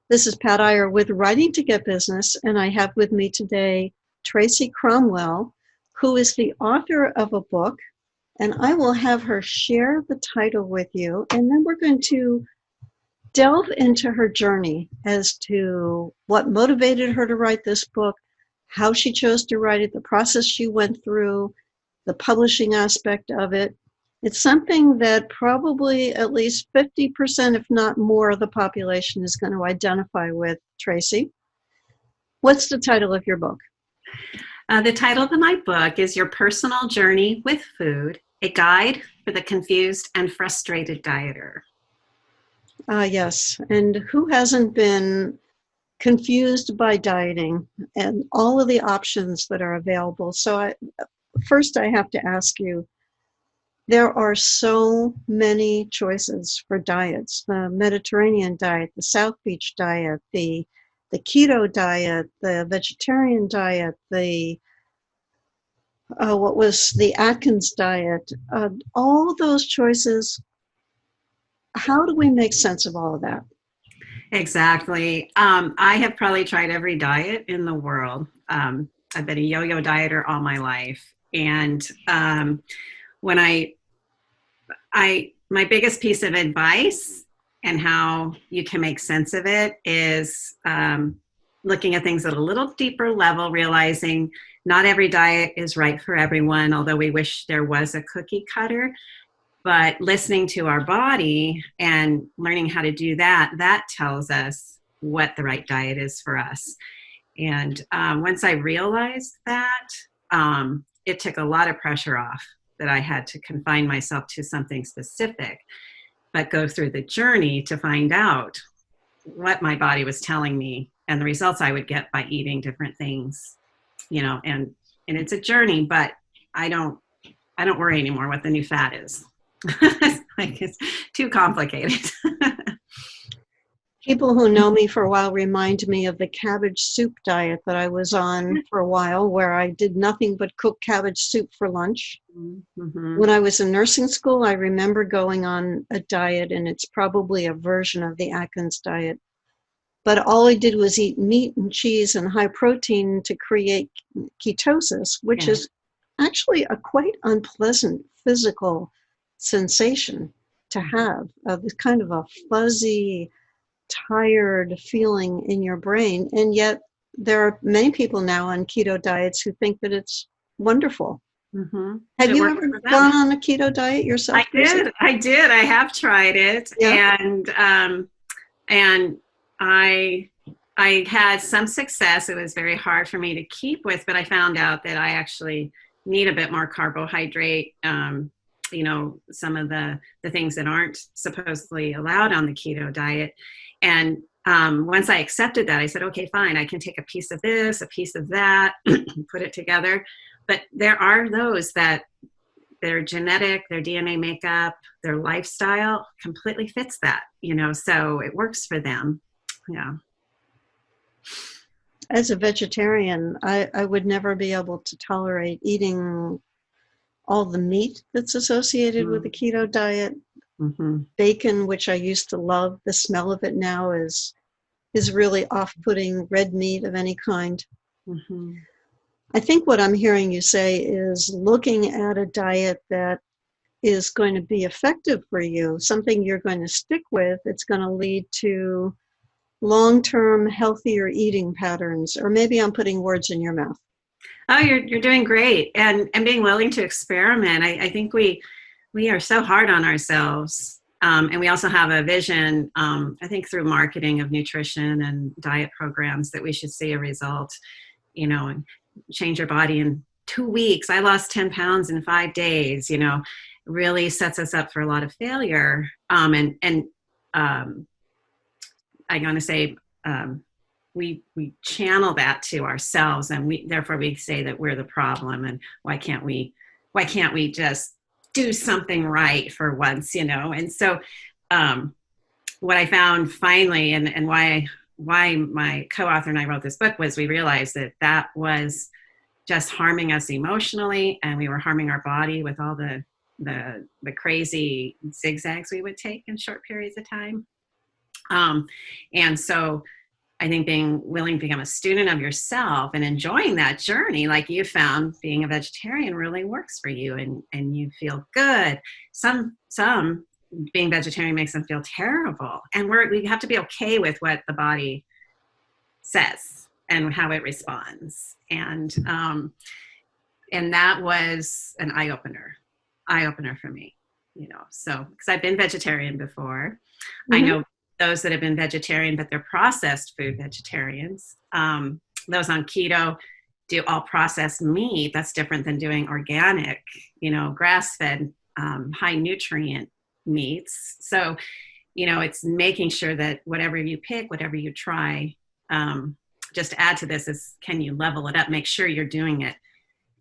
This is Pat Iyer with Writing to Get Business, and I have with me today Tracy Cromwell, who is the author of a book, and I will have her share the title with you, and then we're going to delve into her journey as to what motivated her to write this book, how she chose to write it, the process she went through, the publishing aspect of it. It's something that probably at least 50%, if not more, of the population is going to identify with. Tracy, what's the title of your book? The title of my book is Your Personal Journey with Food, a Guide for the Confused and Frustrated Dieter. Yes, and who hasn't been confused by dieting and all of the options that are available? So first I have to ask you, there are so many choices for diets: the Mediterranean diet, the South Beach diet, the keto diet, the vegetarian diet, the what was the Atkins diet, all those choices. How do we make sense of all of that? Exactly. I have probably tried every diet in the world. I've been a yo-yo dieter all my life. And when my biggest piece of advice and how you can make sense of it is looking at things at a little deeper level, realizing not every diet is right for everyone, although we wish there was a cookie cutter. But listening to our body and learning how to do that, that tells us what the right diet is for us. And once I realized that, it took a lot of pressure off that I had to confine myself to something specific, but go through the journey to find out what my body was telling me and the results I would get by eating different things, and it's a journey, but I don't worry anymore what the new fat is. It's too complicated. People who know me for a while remind me of the cabbage soup diet that I was on for a while, where I did nothing but cook cabbage soup for lunch. Mm-hmm. When I was in nursing school, I remember going on a diet, and it's probably a version of the Atkins diet. But all I did was eat meat and cheese and high protein to create ketosis, which is actually a quite unpleasant physical sensation to have, this kind of a fuzzy, tired feeling in your brain. And yet there are many people now on keto diets who think that it's wonderful. Mm-hmm. Have you ever gone on a keto diet yourself? I did. I have tried it. Yeah. And I had some success. It was very hard for me to keep with, but I found out that I actually need a bit more carbohydrate, some of the things that aren't supposedly allowed on the keto diet. And once I accepted that, I said, okay, fine, I can take a piece of this, a piece of that, put it together. But there are those that their genetic, their DNA makeup, their lifestyle completely fits that, so it works for them. Yeah. As a vegetarian, I would never be able to tolerate eating all the meat that's associated with the keto diet. Mm-hmm. Bacon, which I used to love, the smell of it now is really off-putting. Red meat of any kind. Mm-hmm. I think what I'm hearing you say is looking at a diet that is going to be effective for you, something you're going to stick with, it's going to lead to long-term healthier eating patterns. Or maybe I'm putting words in your mouth. Oh, you're doing great. And being willing to experiment. I think we are so hard on ourselves. And we also have a vision, I think through marketing of nutrition and diet programs, that we should see a result, and change your body in 2 weeks. I lost 10 pounds in 5 days, really sets us up for a lot of failure. I'm going to say, we channel that to ourselves, and therefore we say that we're the problem, and why can't we just do something right for once, And so what I found finally, and why my co-author and I wrote this book, was we realized that was just harming us emotionally, and we were harming our body with all the crazy zigzags we would take in short periods of time. And so I think being willing to become a student of yourself and enjoying that journey, like you found being a vegetarian really works for you, and you feel good. Some being vegetarian makes them feel terrible. And we have to be okay with what the body says and how it responds. And that was an eye-opener for me, so, because I've been vegetarian before. Mm-hmm. I know those that have been vegetarian, but they're processed food vegetarians. Those on keto do all processed meat. That's different than doing organic, grass-fed, high nutrient meats. So, it's making sure that whatever you pick, whatever you try, just to add to this is, can you level it up? Make sure you're doing it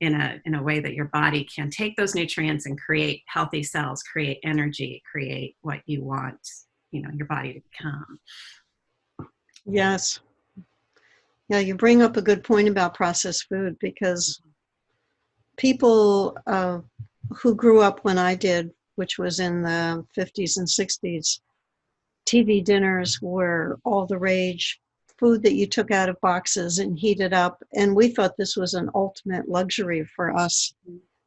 in a way that your body can take those nutrients and create healthy cells, create energy, create what you want, your body to become. Yes. Yeah, you bring up a good point about processed food, because people who grew up when I did, which was in the 50s and 60s, TV dinners were all the rage, food that you took out of boxes and heated up. And we thought this was an ultimate luxury for us.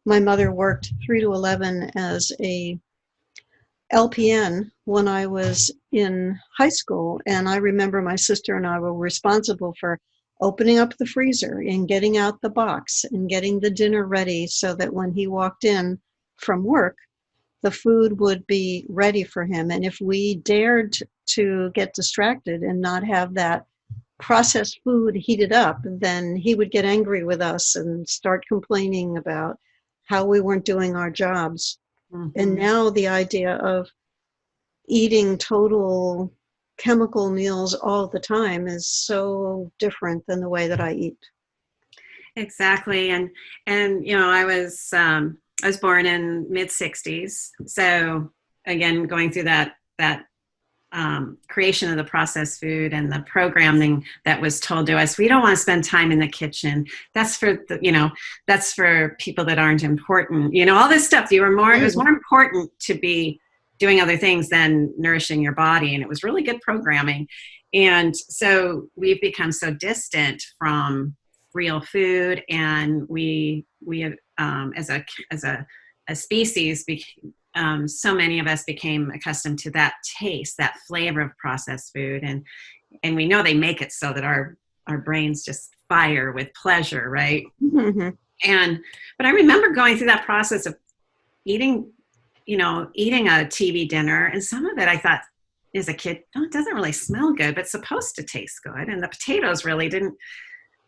My mother worked 3 to 11 as a LPN when I was in high school. And I remember my sister and I were responsible for opening up the freezer and getting out the box and getting the dinner ready so that when he walked in from work, the food would be ready for him. And if we dared to get distracted and not have that processed food heated up, then he would get angry with us and start complaining about how we weren't doing our jobs. Mm-hmm. And now the idea of eating total chemical meals all the time is so different than the way that I eat. Exactly. And I was born in mid-60s. So again, going through that creation of the processed food and the programming that was told to us, we don't want to spend time in the kitchen. That's for that's for people that aren't important. All this stuff. It was more important to be doing other things than nourishing your body, and it was really good programming. And so we've become so distant from real food, and we as a species, so many of us became accustomed to that taste, that flavor of processed food, and we know they make it so that our brains just fire with pleasure, right? Mm-hmm. But I remember going through that process of eating a TV dinner, and some of it I thought as a kid, it doesn't really smell good, but it's supposed to taste good, and the potatoes really didn't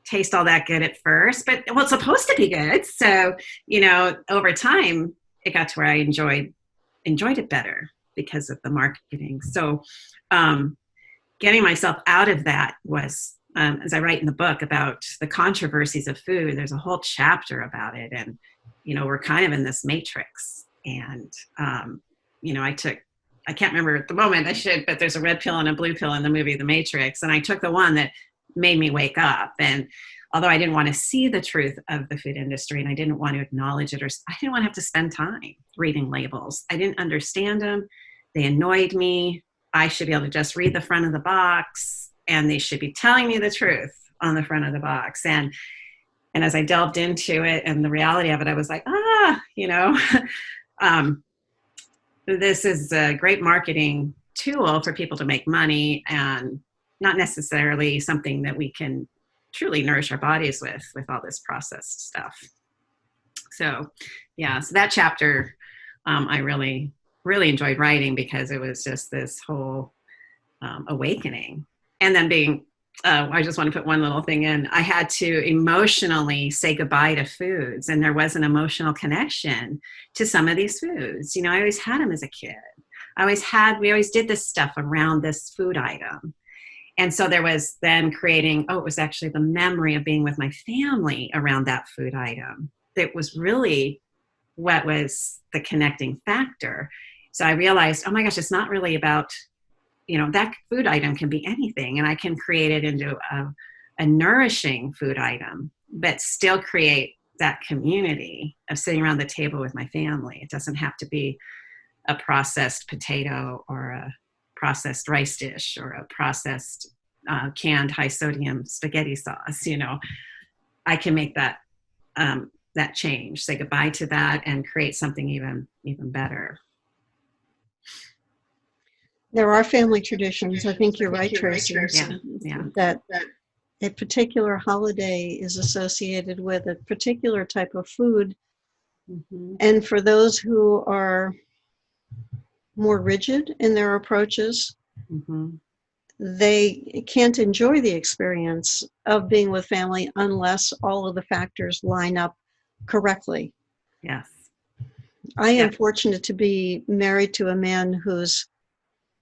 taste all that good at first, but it's supposed to be good. So, over time, it got to where I enjoyed it better because of the marketing. So getting myself out of that was, as I write in the book about the controversies of food, there's a whole chapter about it. And, we're kind of in this matrix. And, I can't remember at the moment, but there's a red pill and a blue pill in the movie The Matrix. And I took the one that made me wake up. And although I didn't want to see the truth of the food industry and I didn't want to acknowledge it, or I didn't want to have to spend time reading labels. I didn't understand them. They annoyed me. I should be able to just read the front of the box, and they should be telling me the truth on the front of the box. And as I delved into it and the reality of it, I was like, this is a great marketing tool for people to make money, and not necessarily something that we can truly nourish our bodies with all this processed stuff. So that chapter I really, really enjoyed writing, because it was just this whole awakening. And then I just want to put one little thing in. I had to emotionally say goodbye to foods, and there was an emotional connection to some of these foods. I always had them as a kid. We always did this stuff around this food item. And so there was then creating, it was actually the memory of being with my family around that food item that was really what was the connecting factor. So I realized, oh my gosh, it's not really about, that food item can be anything, and I can create it into a nourishing food item, but still create that community of sitting around the table with my family. It doesn't have to be a processed potato or a processed rice dish or a processed canned high sodium spaghetti sauce. I can make that that change, say goodbye to that, and create something even better. There are family traditions. I think you're right, Tracy. Yeah. That a particular holiday is associated with a particular type of food. Mm-hmm. And for those who are more rigid in their approaches, mm-hmm. they can't enjoy the experience of being with family unless all of the factors line up correctly. Yes. I am fortunate to be married to a man whose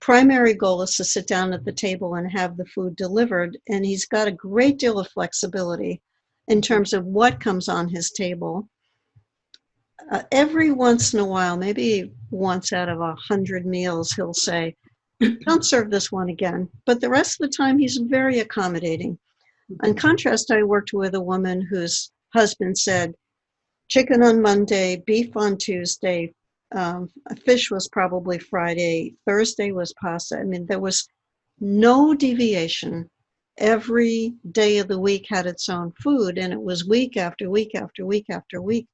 primary goal is to sit down at the table and have the food delivered, and he's got a great deal of flexibility in terms of what comes on his table. Every once in a while, maybe once out of 100 meals, he'll say, "Don't serve this one again." But the rest of the time, he's very accommodating. In contrast, I worked with a woman whose husband said, chicken on Monday, beef on Tuesday, fish was probably Friday, Thursday was pasta. I mean, there was no deviation. Every day of the week had its own food, and it was week after week after week after week.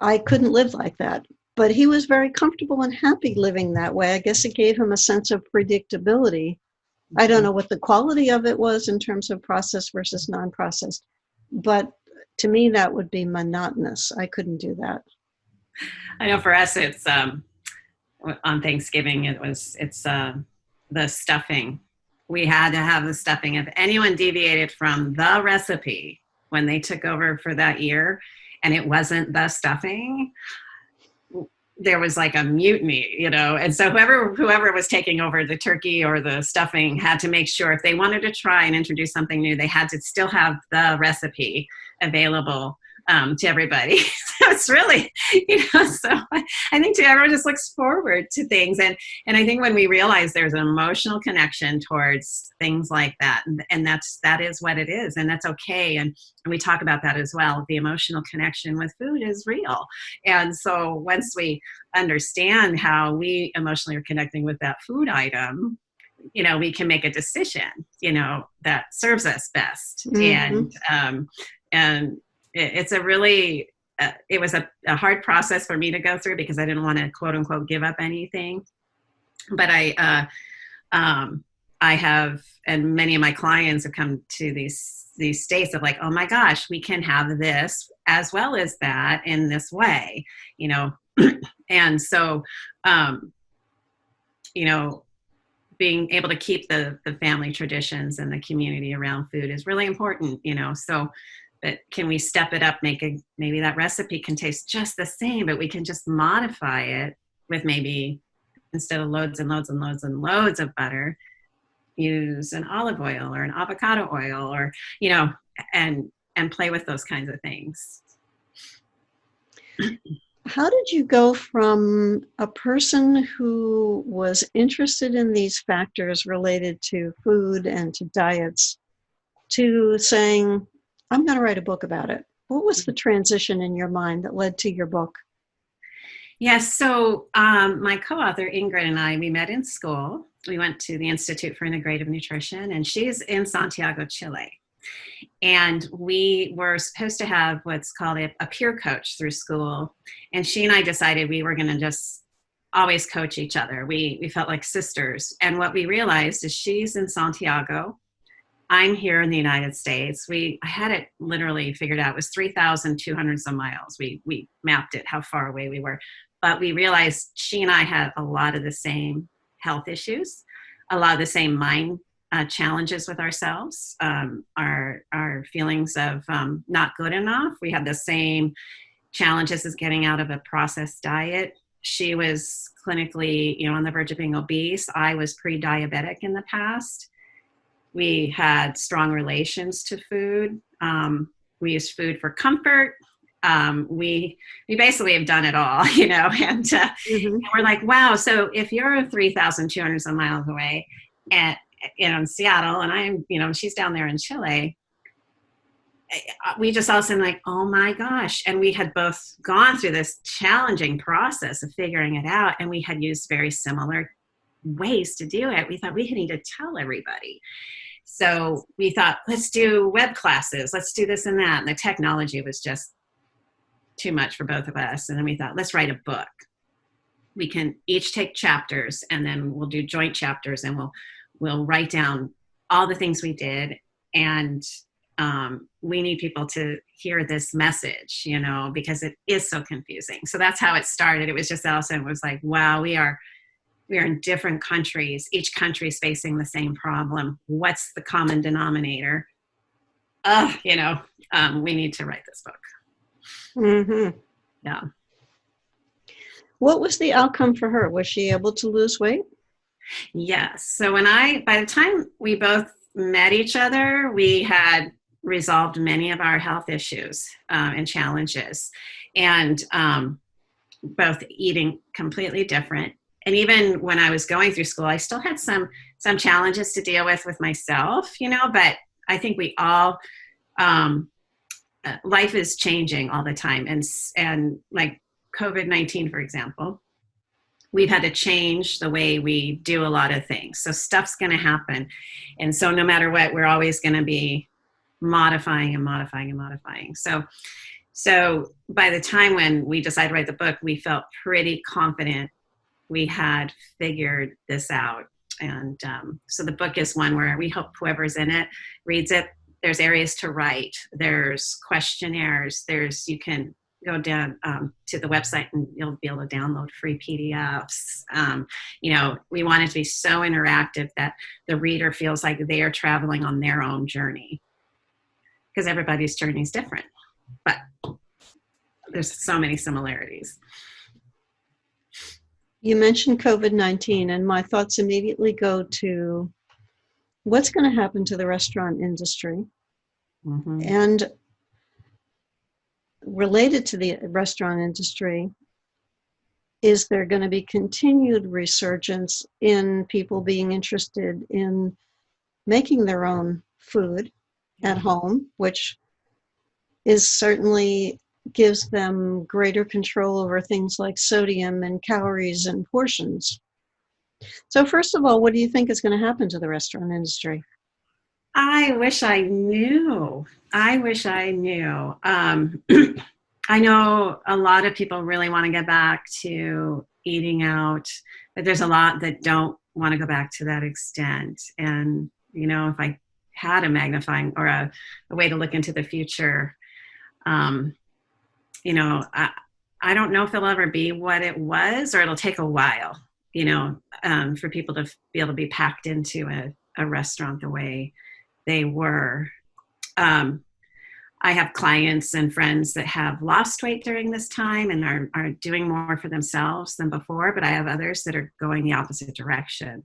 I couldn't live like that, but he was very comfortable and happy living that way. I guess it gave him a sense of predictability. I don't know what the quality of it was in terms of processed versus non-processed, but to me, that would be monotonous. I couldn't do that. I know for us, it's on Thanksgiving, it's the stuffing. We had to have the stuffing. If anyone deviated from the recipe when they took over for that year and it wasn't the stuffing, there was like a mutiny, and so whoever was taking over the turkey or the stuffing had to make sure if they wanted to try and introduce something new, they had to still have the recipe available to everybody. So it's really, so I think too, everyone just looks forward to things. And I think when we realize there's an emotional connection towards things like that, and that is what it is, and that's okay. And we talk about that as well. The emotional connection with food is real. And so once we understand how we emotionally are connecting with that food item, we can make a decision, that serves us best. Mm-hmm. And it's a really, it was a hard process for me to go through because I didn't want to quote unquote give up anything. But I have, and many of my clients have come to these states of like, oh my gosh, we can have this as well as that in this way, and so, being able to keep the family traditions and the community around food is really important, so. But can we step it up, maybe that recipe can taste just the same, but we can just modify it with maybe instead of loads and loads and loads and loads of butter, use an olive oil or an avocado oil or, and play with those kinds of things. How did you go from a person who was interested in these factors related to food and to diets to saying, I'm going to write a book about it? What was the transition in your mind that led to your book? Yes, so my co-author Ingrid and I, we met in school. We went to the Institute for Integrative Nutrition, and she's in Santiago, Chile. And we were supposed to have what's called a peer coach through school. And she and I decided we were going to just always coach each other. We felt like sisters. And what we realized is she's in Santiago. I'm here in the United States. I had it literally figured out. It was 3,200 some miles. We mapped it, how far away we were. But we realized she and I had a lot of the same health issues, a lot of the same mind challenges with ourselves, our feelings of not good enough. We had the same challenges as getting out of a processed diet. She was clinically, on the verge of being obese. I was pre-diabetic in the past. We had strong relations to food. We used food for comfort. We basically have done it all, and we're like, wow. So if you're 3,200 some miles away and, in Seattle, and I'm, she's down there in Chile, we just all of a sudden like, oh my gosh. And we had both gone through this challenging process of figuring it out. And we had used very similar ways to do it. We thought we need to tell everybody. So we thought, let's do web classes. Let's do this and that. And the technology was just too much for both of us. And then we thought, let's write a book. We can each take chapters, and then we'll do joint chapters, and we'll write down all the things we did. And we need people to hear this message, because it is so confusing. So that's how it started. It was just Allison was like, wow, we are in different countries. Each country is facing the same problem. What's the common denominator? We need to write this book. Mm-hmm. Yeah. What was the outcome for her? Was she able to lose weight? Yes. So by the time we both met each other, we had resolved many of our health issues and challenges, and both eating completely different. And even when I was going through school, I still had some challenges to deal with myself, but I think we all, life is changing all the time. And like COVID-19, for example, we've had to change the way we do a lot of things. So stuff's going to happen. And so no matter what, we're always going to be modifying and modifying and modifying. So by the time when we decided to write the book, we felt pretty confident we had figured this out. And so the book is one where we hope whoever's in it reads it. There's areas to write. There's questionnaires. You can go down to the website and you'll be able to download free PDFs. We want it to be so interactive that the reader feels like they are traveling on their own journey, because everybody's journey is different, but there's so many similarities. You mentioned COVID-19, and my thoughts immediately go to what's going to happen to the restaurant industry. Mm-hmm. And related to the restaurant industry, is there going to be continued resurgence in people being interested in making their own food at home, which is certainly gives them greater control over things like sodium and calories and portions. So first of all, what do you think is going to happen to the restaurant industry? I wish I knew. I know a lot of people really want to get back to eating out, but there's a lot that don't want to go back to that extent. And, if I had a magnifying or a way to look into the future, I don't know if it'll ever be what it was, or it'll take a while, for people to be able to be packed into a restaurant the way they were. I have clients and friends that have lost weight during this time and are doing more for themselves than before, but I have others that are going the opposite direction,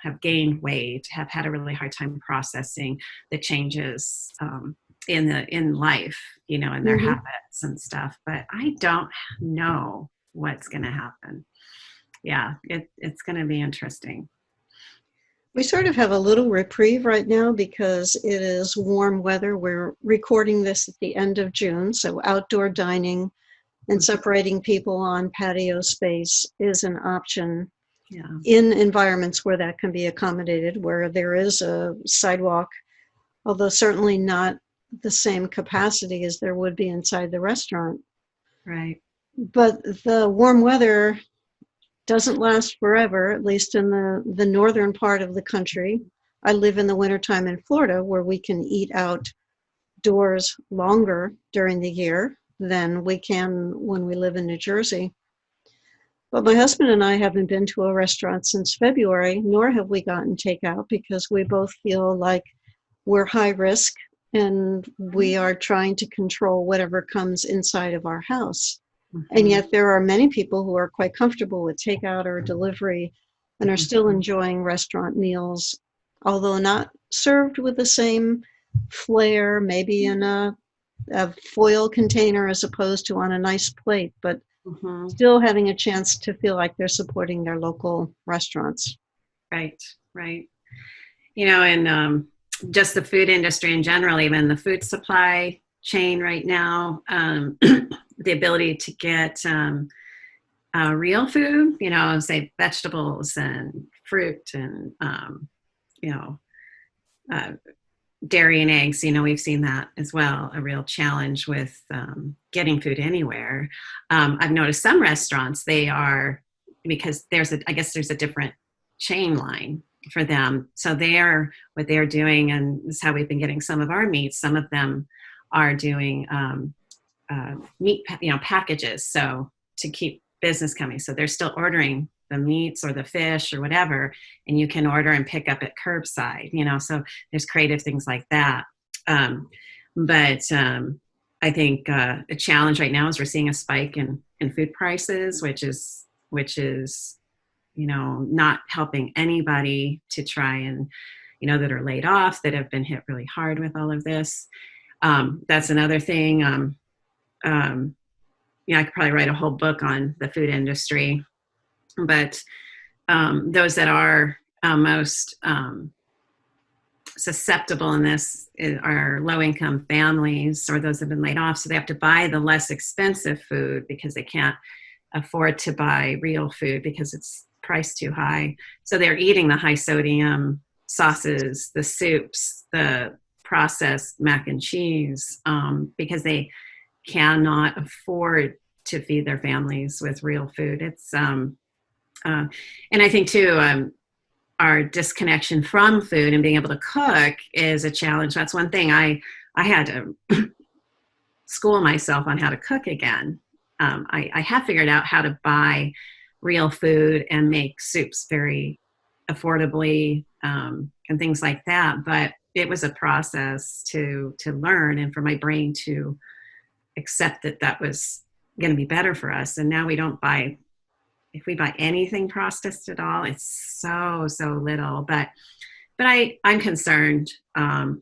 have gained weight, have had a really hard time processing the changes in life, in their mm-hmm. habits and stuff. But I don't know what's going to happen. Yeah, it's going to be interesting. We sort of have a little reprieve right now because it is warm weather. We're recording this at the end of June, so outdoor dining and separating people on patio space is an option in environments where that can be accommodated, where there is a sidewalk, although certainly not the same capacity as there would be inside the restaurant. Right. But the warm weather doesn't last forever, at least in the northern part of the country. I live in the wintertime in Florida, where we can eat outdoors longer during the year than we can when we live in New Jersey. But my husband and I haven't been to a restaurant since February, nor have we gotten takeout, because we both feel like we're high risk and we are trying to control whatever comes inside of our house. Mm-hmm. And yet there are many people who are quite comfortable with takeout or delivery and are still enjoying restaurant meals, although not served with the same flair, maybe in a foil container as opposed to on a nice plate, but still having a chance to feel like they're supporting their local restaurants. Right. And just the food industry in general, even the food supply chain right now, the ability to get real food, say vegetables and fruit and, uh, dairy and eggs, we've seen that as well, a real challenge with getting food anywhere. I've noticed some restaurants, because I guess there's a different chain line for them. So what they're doing, and this is how we've been getting some of our meats, some of them are doing meat, packages. So to keep business coming. So they're still ordering the meats or the fish or whatever, and you can order and pick up at curbside, so there's creative things like that. But I think a challenge right now is we're seeing a spike in food prices, which is not helping anybody to try and, that are laid off, that have been hit really hard with all of this. That's another thing. I could probably write a whole book on the food industry, but those that are most susceptible in this are low-income families or those that have been laid off. So they have to buy the less expensive food because they can't afford to buy real food because it's priced too high. So they're eating the high sodium sauces, the soups, the processed mac and cheese, because they cannot afford to feed their families with real food. It's and I think too, our disconnection from food and being able to cook is a challenge. That's one thing I had to school myself on how to cook again. I have figured out how to buy real food and make soups very affordably, and things like that. But it was a process to learn and for my brain to accept that was going to be better for us. And now we don't buy, if we buy anything processed at all, it's so little. But I'm concerned. And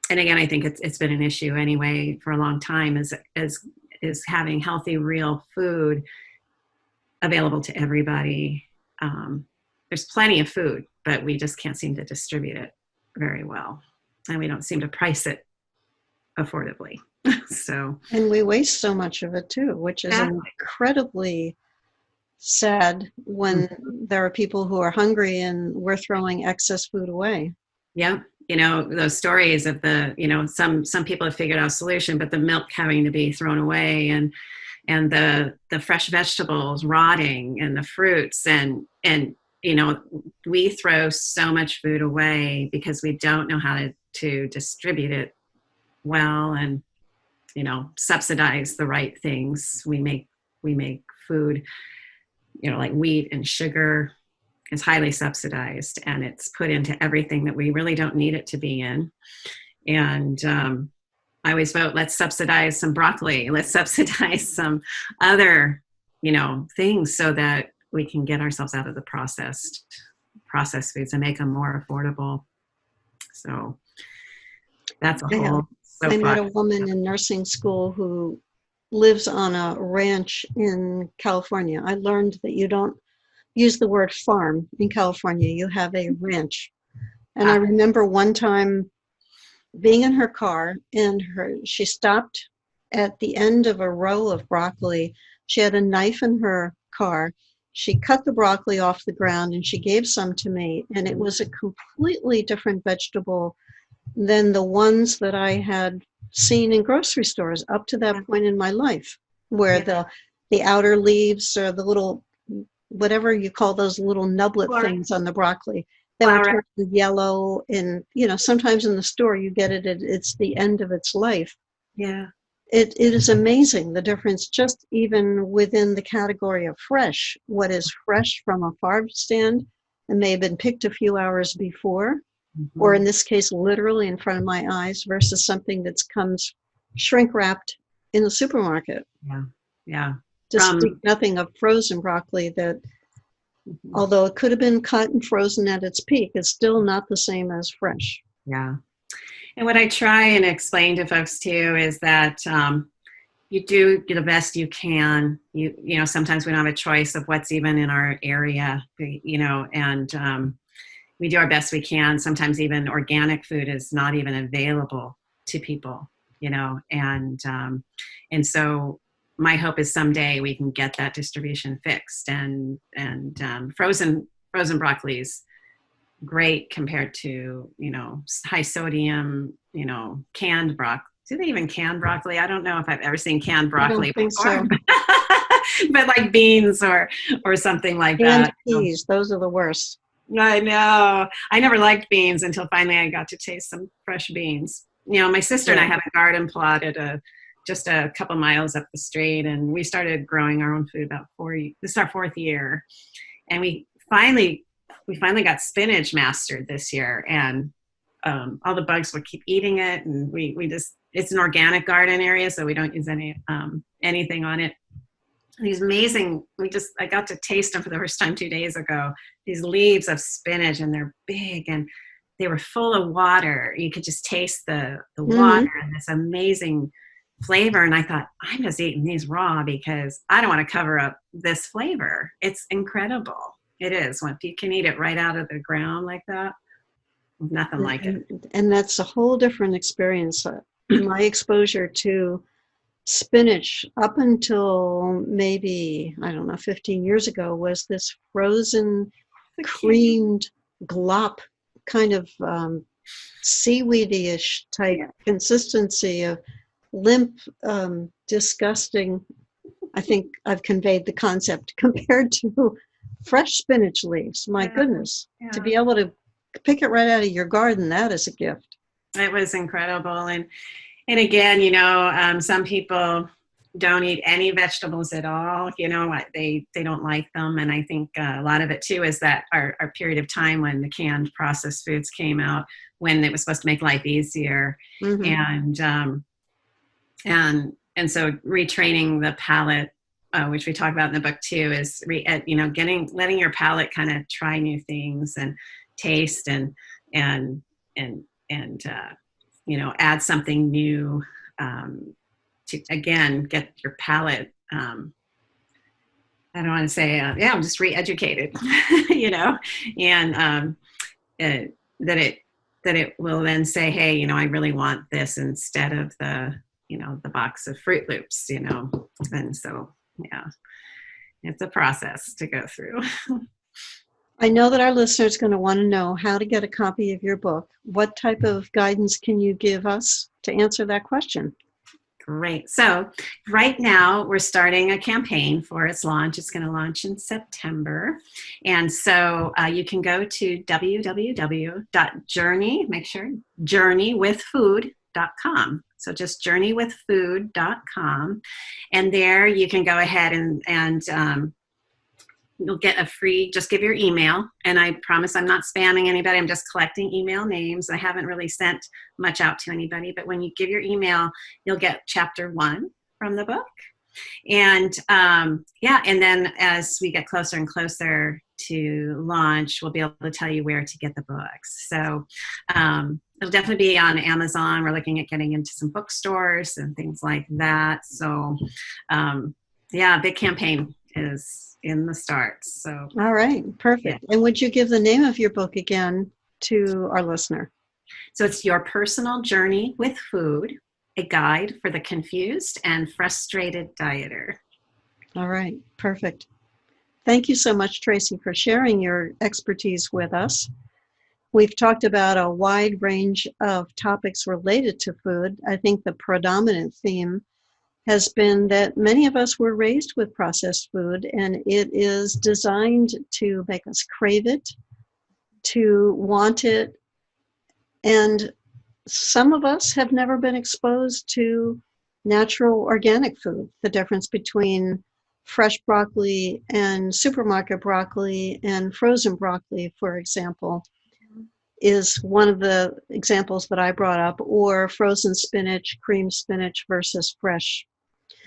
again, I think it's been an issue anyway for a long time, is having healthy, real food available to everybody. There's plenty of food, but we just can't seem to distribute it very well. And we don't seem to price it affordably. And we waste so much of it too, which is incredibly sad when there are people who are hungry and we're throwing excess food away. Yeah. Those stories of some people have figured out a solution, but the milk having to be thrown away and the fresh vegetables rotting and the fruits and we throw so much food away because we don't know how to distribute it well and, subsidize the right things. We make food, like wheat and sugar is highly subsidized and it's put into everything that we really don't need it to be in. And I always vote, let's subsidize some broccoli. Let's subsidize some other, things so that we can get ourselves out of the processed foods and make them more affordable. So that's a whole. I met a woman in nursing school who lives on a ranch in California. I learned that you don't use the word farm in California. You have a ranch. And I remember one time being in her car and she stopped at the end of a row of broccoli. She had a knife in her car. She cut the broccoli off the ground and she gave some to me. And it was a completely different vegetable than the ones that I had seen in grocery stores up to that point in my life, where the outer leaves or the little, whatever you call those little nublet things on the broccoli, they would turn yellow. And, sometimes in the store you get it, it's the end of its life. Yeah. It is amazing the difference just even within the category of fresh, what is fresh from a farm stand and may have been picked a few hours before. Mm-hmm. Or in this case, literally in front of my eyes versus something that comes shrink wrapped in the supermarket. Yeah. To speak nothing of frozen broccoli that, although it could have been cut and frozen at its peak, is still not the same as fresh. Yeah. And what I try and explain to folks too is that you do the best you can. Sometimes we don't have a choice of what's even in our area, and we do our best we can. Sometimes even organic food is not even available to people, and so my hope is someday we can get that distribution fixed, and frozen broccoli is great compared to, high sodium, canned broccoli. Do they even can broccoli? I don't know if I've ever seen canned broccoli I don't think before. so. But like beans or something like And that. peas, those are the worst. I know. I never liked beans until finally I got to taste some fresh beans. My sister and I have a garden plot at just a couple miles up the street, and we started growing our own food about this is our 4th year. And we finally got spinach mastered this year, and all the bugs would keep eating it, and it's an organic garden area, so we don't use anything on it. These amazing, I got to taste them for the first time 2 days ago, these leaves of spinach, and they're big, and they were full of water. You could just taste the water and this amazing flavor. And I thought, I'm just eating these raw because I don't want to cover up this flavor. It's incredible. It is. If you can eat it right out of the ground like that, nothing like it. And that's a whole different experience. My exposure to spinach up until maybe, 15 years ago was this frozen, creamed glop kind of seaweedy-ish type consistency of limp, disgusting. I think I've conveyed the concept compared to fresh spinach leaves. My goodness, to be able to pick it right out of your garden, that is a gift. It was incredible. And again, some people don't eat any vegetables at all. They don't like them. And I think a lot of it too is that our period of time when the canned processed foods came out, when it was supposed to make life easier. And so retraining the palate, which we talk about in the book too, is letting your palate kind of try new things and taste and add something new to, again, get your palate. I don't want to say, I'm just re-educated, and that it will then say, hey, I really want this instead of the box of Fruit Loops, and so, it's a process to go through. I know that our listeners are going to want to know how to get a copy of your book. What type of guidance can you give us to answer that question? Great. So right now we're starting a campaign for its launch. It's going to launch in September. And so you can go to journeywithfood.com. So just journeywithfood.com. And there you can go ahead and you'll get a free, just give your email. And I promise I'm not spamming anybody. I'm just collecting email names. I haven't really sent much out to anybody, but when you give your email, you'll get chapter 1 from the book. And and then as we get closer and closer to launch, we'll be able to tell you where to get the books. So it'll definitely be on Amazon. We're looking at getting into some bookstores and things like that. So big campaign is in the starts. So all right, perfect. Yeah. And would you give the name of your book again to our listener? So it's Your Personal Journey with Food, a guide for the confused and frustrated dieter. All right, perfect. Thank you so much, Tracy, for sharing your expertise with us. We've talked about a wide range of topics related to food. I think the predominant theme has been that many of us were raised with processed food, and it is designed to make us crave it, to want it, and some of us have never been exposed to natural organic food. The difference between fresh broccoli and supermarket broccoli and frozen broccoli, for example, is one of the examples that I brought up, or frozen spinach, cream spinach versus fresh.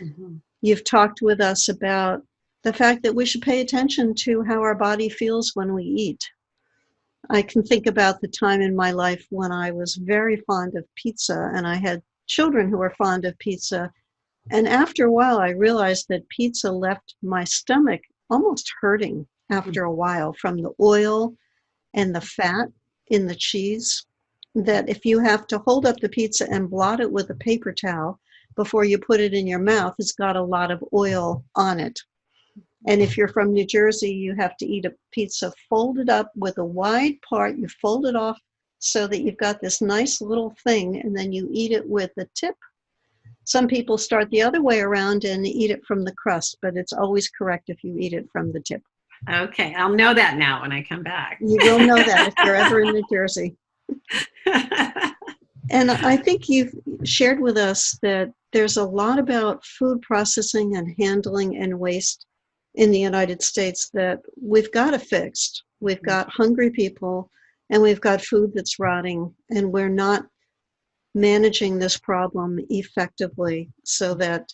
Mm-hmm. You've talked with us about the fact that we should pay attention to how our body feels when we eat. I can think about the time in my life when I was very fond of pizza, and I had children who were fond of pizza. And after a while, I realized that pizza left my stomach almost hurting after a while from the oil and the fat in the cheese, that if you have to hold up the pizza and blot it with a paper towel before you put it in your mouth, it's got a lot of oil on it. And if you're from New Jersey, you have to eat a pizza folded up with a wide part. You fold it off so that you've got this nice little thing, and then you eat it with the tip. Some people start the other way around and eat it from the crust, but it's always correct if you eat it from the tip. Okay, I'll know that now when I come back. You will know that if you're ever in New Jersey. And I think you've shared with us that there's a lot about food processing and handling and waste in the United States that we've got to fix. We've got hungry people and we've got food that's rotting, and we're not managing this problem effectively so that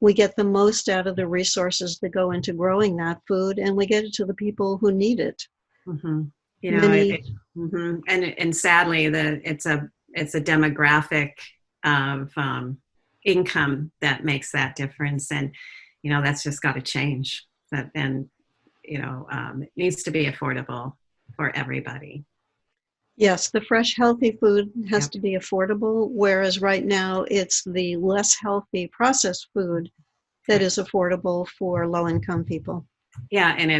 we get the most out of the resources that go into growing that food, and we get it to the people who need it. Mm-hmm. You know, and sadly, it's a demographic of income that makes that difference, and you know that's just got to change. And you know, it needs to be affordable for everybody. Yes, the fresh, healthy food has to be affordable, whereas right now it's the less healthy processed food that is affordable for low-income people. Yeah, and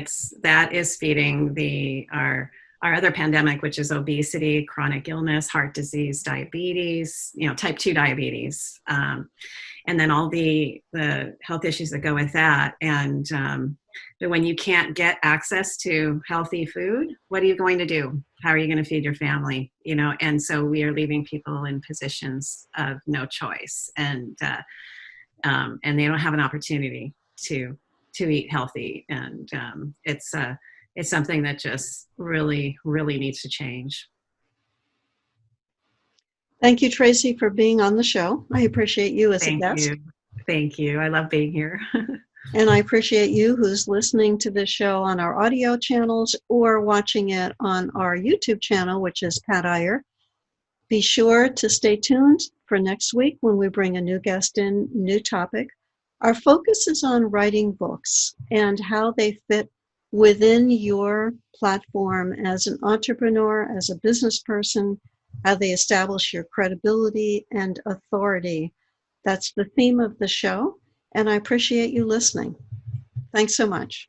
that is feeding our other pandemic, which is obesity, chronic illness, heart disease, diabetes, you know, type 2 diabetes, and then all the health issues that go with that. And but when you can't get access to healthy food, what are you going to do? How are you going to feed your family? You know, and so we are leaving people in positions of no choice, and they don't have an opportunity to eat healthy. And it's something that just really, really needs to change. Thank you, Tracy, for being on the show. I appreciate you as a guest. Thank you. I love being here. And I appreciate you who's listening to this show on our audio channels or watching it on our YouTube channel, which is Pat Iyer. Be sure to stay tuned for next week when we bring a new guest in, new topic. Our focus is on writing books and how they fit within your platform as an entrepreneur, as a business person, how they establish your credibility and authority. That's the theme of the show, and I appreciate you listening. Thanks so much.